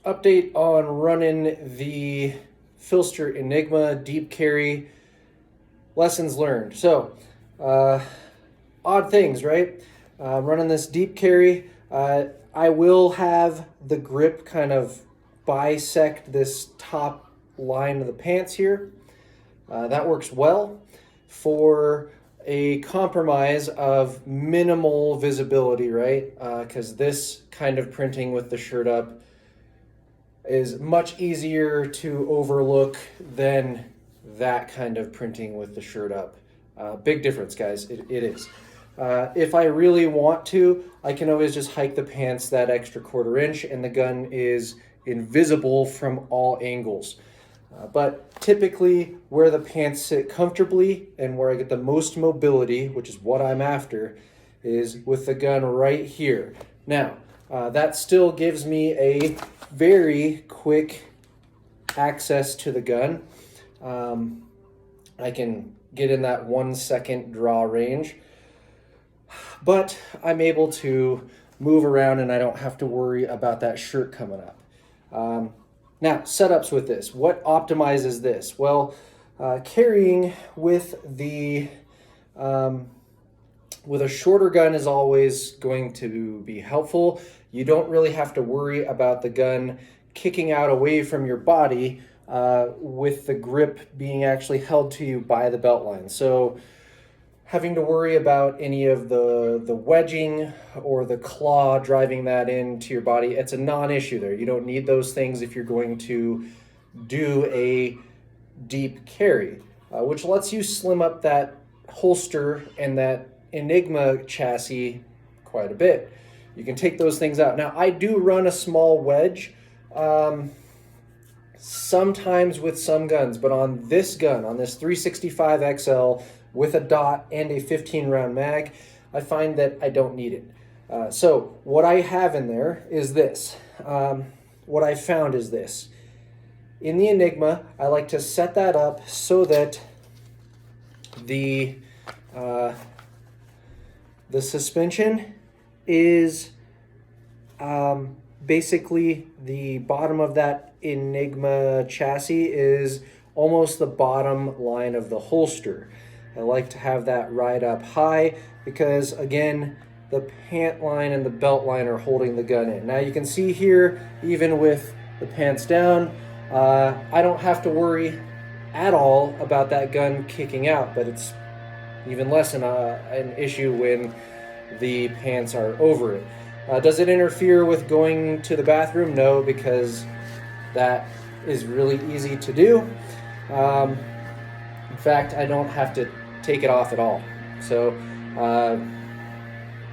update on running the Phlster Enigma deep carry. Lessons learned. So, odd things, right? Running this deep carry, I will have the grip kind of bisect this top line of the pants here. That works well for a compromise of minimal visibility, right? Because this kind of printing with the shirt up is much easier to overlook than that kind of printing with the shirt up. Big difference, guys. It is. If I really want to, I can always just hike the pants that extra 1/4 inch and the gun is invisible from all angles. But typically where the pants sit comfortably and where I get the most mobility, which is what I'm after, is with the gun right here. Now, that still gives me a very quick access to the gun. I can get in that 1 second draw range, but I'm able to move around and I don't have to worry about that shirt coming up. Now, setups with this. What optimizes this? Well, carrying with the with a shorter gun is always going to be helpful. You don't really have to worry about the gun kicking out away from your body with the grip being actually held to you by the belt line. So having to worry about any of the wedging or the claw driving that into your body, it's a non-issue there. You don't need those things if you're going to do a deep carry, which lets you slim up that holster and that Enigma chassis quite a bit. You can take those things out. Now, I do run a small wedge sometimes with some guns, but on this gun, on this 365xl, with a dot and a 15-round mag, I find that I don't need it. So what I have in there is this. What I found is this. In the Enigma, I like to set that up so that the suspension is basically the bottom of that Enigma chassis is almost the bottom line of the holster. I like to have that right up high because, again, the pant line and the belt line are holding the gun in. Now you can see here, even with the pants down, I don't have to worry at all about that gun kicking out, but it's even less an issue when the pants are over it. Does it interfere with going to the bathroom? No, because that is really easy to do. In fact, I don't have to take it off at all. So,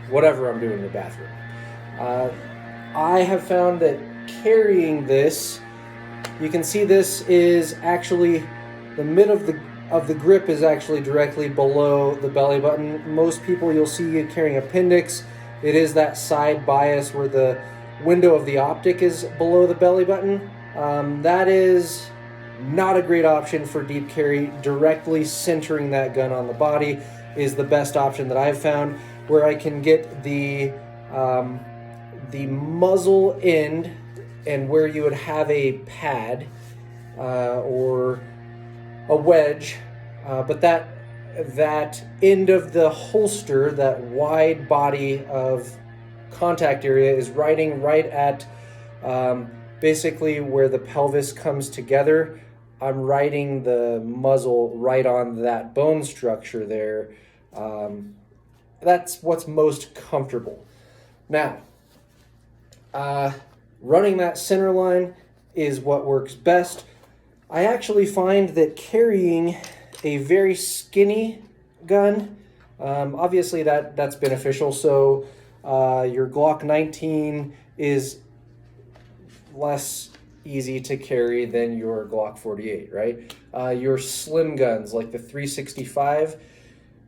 whatever I'm doing in the bathroom. I have found that carrying this, you can see this is actually, the mid of the grip is actually directly below the belly button. Most people you'll see carrying appendix, it is that side bias where the window of the optic is below the belly button. That is not a great option for deep carry. Directly centering that gun on the body is the best option that I've found, where I can get the muzzle end and where you would have a pad or a wedge, but that end of the holster, that wide body of contact area, is riding right at basically where the pelvis comes together. I'm riding the muzzle right on that bone structure there. That's what's most comfortable. Now, running that center line is what works best. I actually find that carrying a very skinny gun, obviously that's beneficial. So your Glock 19 is less easy to carry than your Glock 48, right? Your slim guns like the 365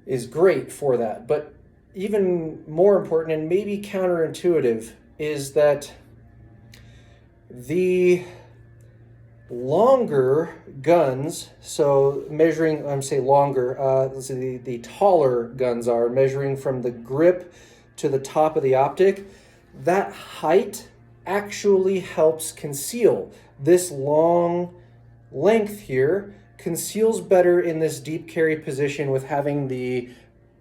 is great for that. But even more important and maybe counterintuitive is that the longer guns, so measuring, I'm saying longer, let's say the taller guns are measuring from the grip to the top of the optic, that height actually helps conceal. This long length here conceals better in this deep carry position with having the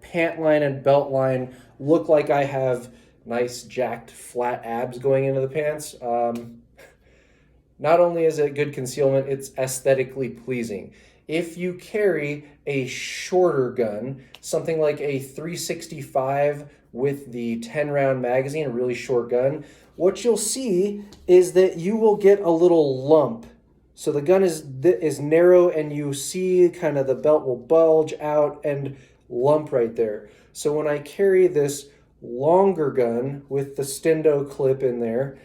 pant line and belt line look like I have nice jacked flat abs going into the pants. Not only is it good concealment, it's aesthetically pleasing. If you carry a shorter gun, something like a 365 with the 10-round magazine, a really short gun, what you'll see is that you will get a little lump. So the gun is narrow and you see kind of the belt will bulge out and lump right there. So when I carry this longer gun with the stendo clip in there,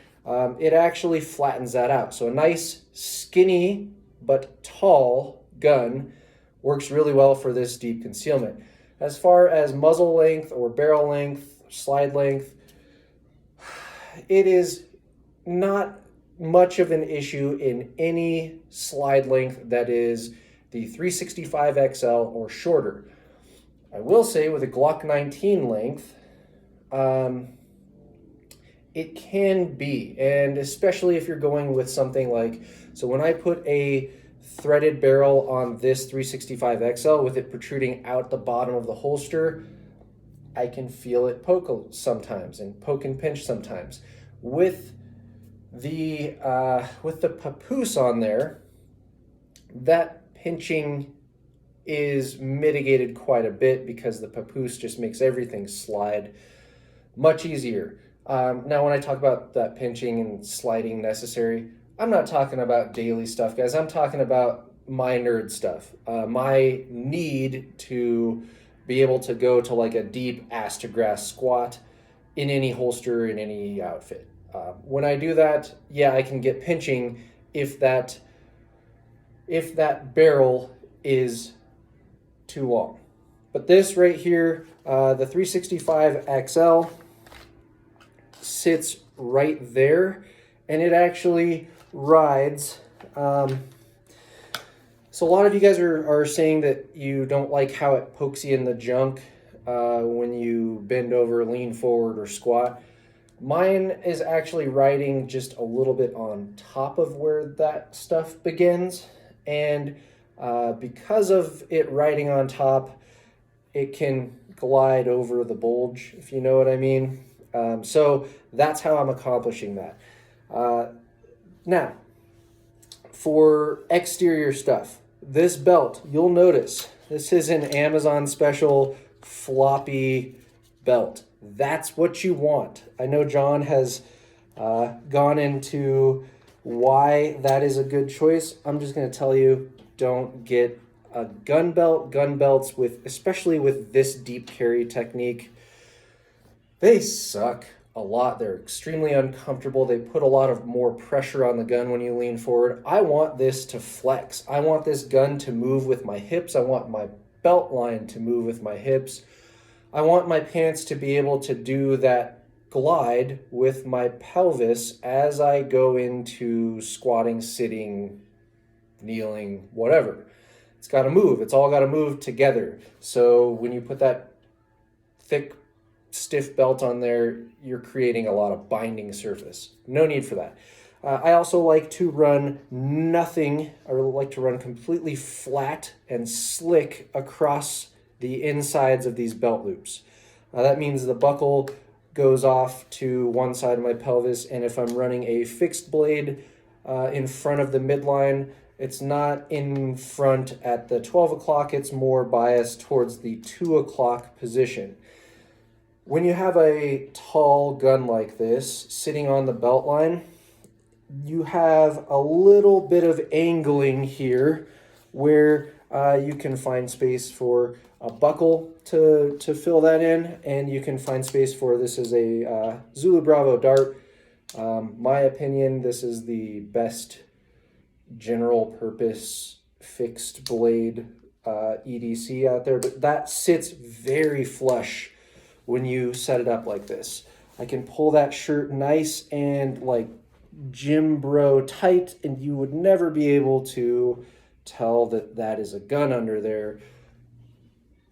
it actually flattens that out. So a nice skinny but tall gun works really well for this deep concealment. As far as muzzle length or barrel length, slide length, it is not much of an issue in any slide length that is the 365xl or shorter. I will say with a Glock 19 length, it can be, and especially if you're going with something like, so when I put a threaded barrel on this 365xl with it protruding out the bottom of the holster, I can feel it poke sometimes and poke and pinch sometimes. With the papoose on there, that pinching is mitigated quite a bit because the papoose just makes everything slide much easier. Now, when I talk about that pinching and sliding necessary, I'm not talking about daily stuff, guys. I'm talking about my nerd stuff. My need to be able to go to like a deep ass to grass squat in any holster, in any outfit. When I do that, yeah, I can get pinching if that barrel is too long. But this right here, the 365xl, sits right there, and it actually rides. So a lot of you guys are saying that you don't like how it pokes you in the junk when you bend over, lean forward, or squat. Mine is actually riding just a little bit on top of where that stuff begins, and because of it riding on top, it can glide over the bulge, if you know what I mean. So that's how I'm accomplishing that. Now, for exterior stuff, this belt, you'll notice, this is an Amazon special floppy belt. That's what you want. I know John has gone into why that is a good choice. I'm just going to tell you, don't get a gun belt. Gun belts, especially with this deep carry technique, they suck a lot. They're extremely uncomfortable. They put a lot of more pressure on the gun when you lean forward. I want this to flex. I want this gun to move with my hips. I want my belt line to move with my hips. I want my pants to be able to do that glide with my pelvis as I go into squatting, sitting, kneeling, whatever. It's got to move. It's all got to move together. So when you put that thick, stiff belt on there, you're creating a lot of binding surface. No need for that. I also like to run nothing. I really like to run completely flat and slick across the insides of these belt loops. That means the buckle goes off to one side of my pelvis, and if I'm running a fixed blade in front of the midline, it's not in front at the 12 o'clock, it's more biased towards the 2 o'clock position. When you have a tall gun like this sitting on the belt line, you have a little bit of angling here where you can find space for a buckle to fill that in, and you can find space for, this is a Zulu Bravo dart. My opinion, this is the best general purpose fixed blade EDC out there, but that sits very flush when you set it up like this. I can pull that shirt nice and like gym bro tight, and you would never be able to tell that that is a gun under there.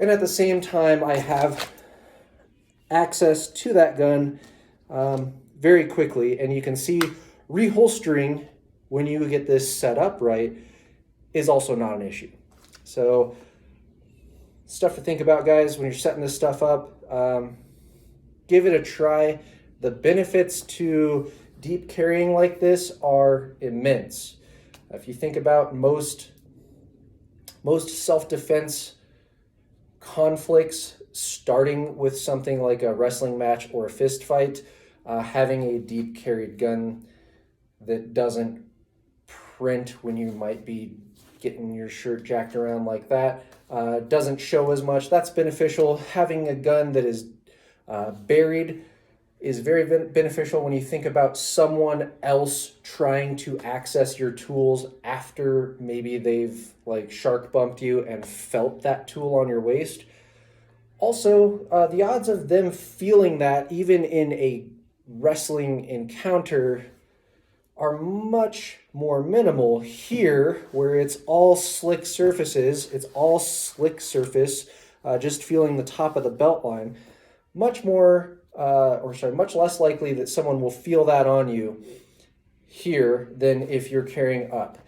And at the same time, I have access to that gun very quickly, and you can see reholstering when you get this set up right is also not an issue. So stuff to think about, guys, when you're setting this stuff up. Give it a try. The benefits to deep carrying like this are immense. If you think about most self-defense conflicts starting with something like a wrestling match or a fist fight, having a deep carried gun that doesn't print when you might be getting your shirt jacked around like that, doesn't show as much. That's beneficial. Having a gun that is buried is very beneficial when you think about someone else trying to access your tools after maybe they've like shark bumped you and felt that tool on your waist. Also, the odds of them feeling that even in a wrestling encounter are much more minimal. Here, where it's all slick surfaces, just feeling the top of the belt line, much less likely that someone will feel that on you here than if you're carrying up.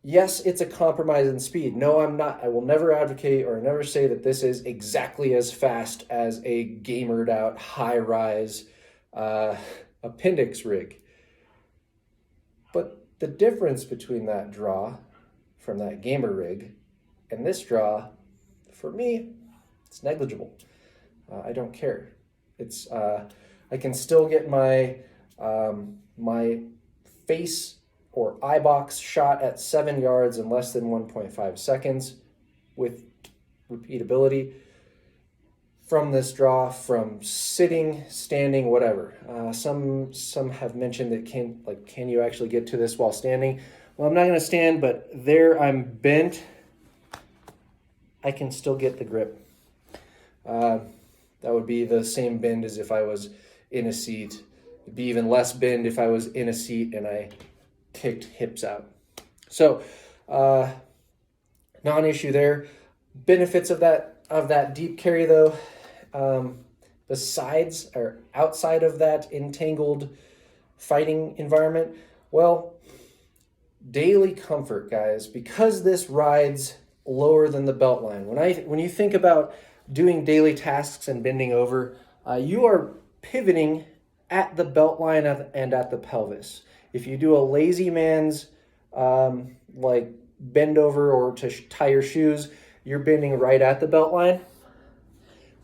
Yes, it's a compromise in speed. No, I'm not. I will never advocate or never say that this is exactly as fast as a gamered out high-rise appendix rig. But the difference between that draw from that gamer rig and this draw, for me, it's negligible. I don't care. It's I can still get my my face or eye box shot at 7 yards in less than 1.5 seconds with repeatability from this draw, from sitting, standing, whatever. Some have mentioned that can you actually get to this while standing? Well, I'm not going to stand, but there I'm bent. I can still get the grip. That would be the same bend as if I was in a seat. It'd be even less bend if I was in a seat and I kicked hips out. So, non-issue there. Benefits of that deep carry though, besides or outside of that entangled fighting environment, well, daily comfort, guys, because this rides lower than the belt line. When you think about doing daily tasks and bending over, you are pivoting at the belt line and at the pelvis. If you do a lazy man's like bend over or to tie your shoes, you're bending right at the belt line,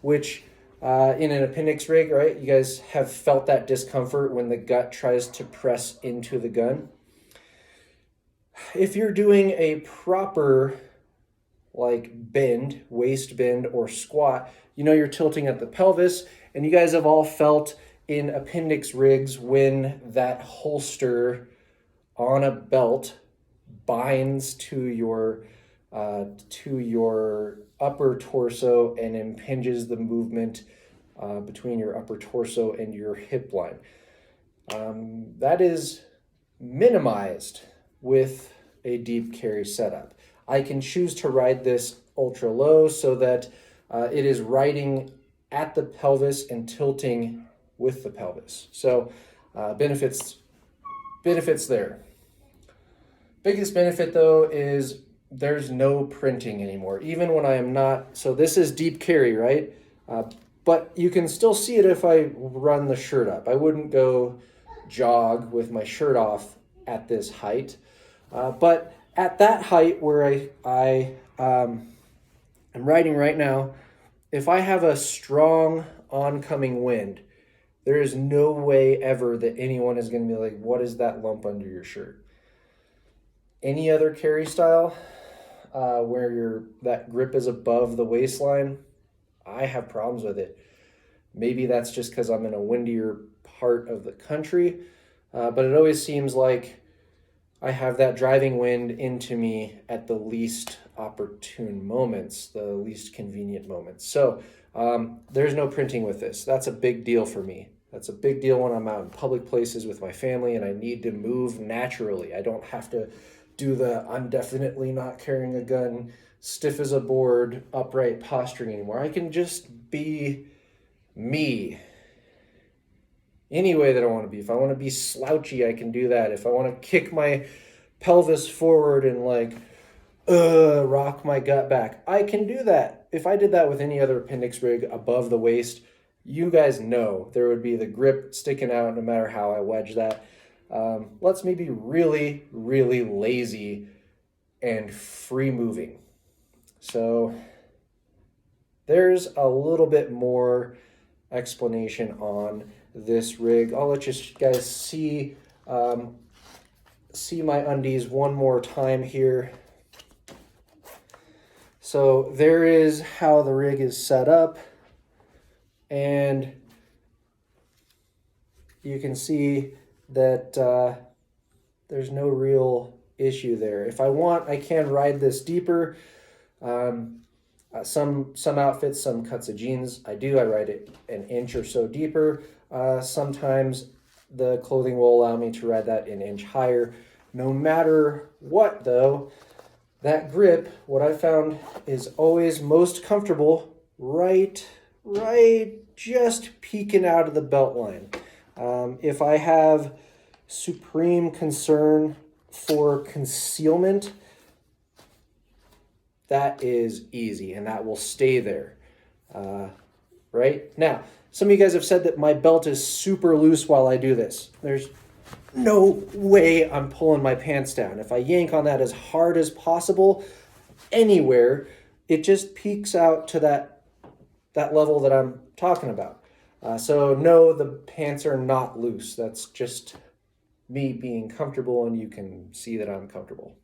which in an appendix rig, right, you guys have felt that discomfort when the gut tries to press into the gun. If you're doing a proper like bend, waist bend or squat, you know you're tilting at the pelvis, and you guys have all felt in appendix rigs when that holster on a belt binds to your upper torso and impinges the movement between your upper torso and your hip line. That is minimized with a deep carry setup. I can choose to ride this ultra low so that it is riding at the pelvis and tilting with the pelvis. So benefits there. Biggest benefit though is there's no printing anymore, even when I am not. So this is deep carry, right? But you can still see it if I run the shirt up. I wouldn't go jog with my shirt off at this height. But at that height where I am riding right now, if I have a strong oncoming wind, there is no way ever that anyone is going to be like, what is that lump under your shirt? Any other carry style where that grip is above the waistline, I have problems with it. Maybe that's just because I'm in a windier part of the country, but it always seems like I have that driving wind into me at the least opportune moments, the least convenient moments. So there's no printing with this. That's a big deal for me. That's a big deal when I'm out in public places with my family and I need to move naturally. I don't have to do I'm definitely not carrying a gun, stiff as a board, upright posturing anymore. I can just be me any way that I want to be. If I want to be slouchy, I can do that. If I want to kick my pelvis forward and like rock my gut back, I can do that. If I did that with any other appendix rig above the waist, you guys know there would be the grip sticking out no matter how I wedge that. Lets me be really, really lazy and free moving. So there's a little bit more explanation on this rig. I'll let you guys see my undies one more time here. So there is how the rig is set up, and you can see that there's no real issue there. If I want, I can ride this deeper. Some outfits, some cuts of jeans, I ride it an inch or so deeper. Sometimes the clothing will allow me to ride that an inch higher. No matter what, though, that grip, what I found is always most comfortable right just peeking out of the belt line. If I have supreme concern for concealment, that is easy, and that will stay there. Right? Now, some of you guys have said that my belt is super loose while I do this. There's no way I'm pulling my pants down. If I yank on that as hard as possible, anywhere, it just peaks out to that level that I'm talking about. So no, the pants are not loose. That's just me being comfortable, and you can see that I'm comfortable.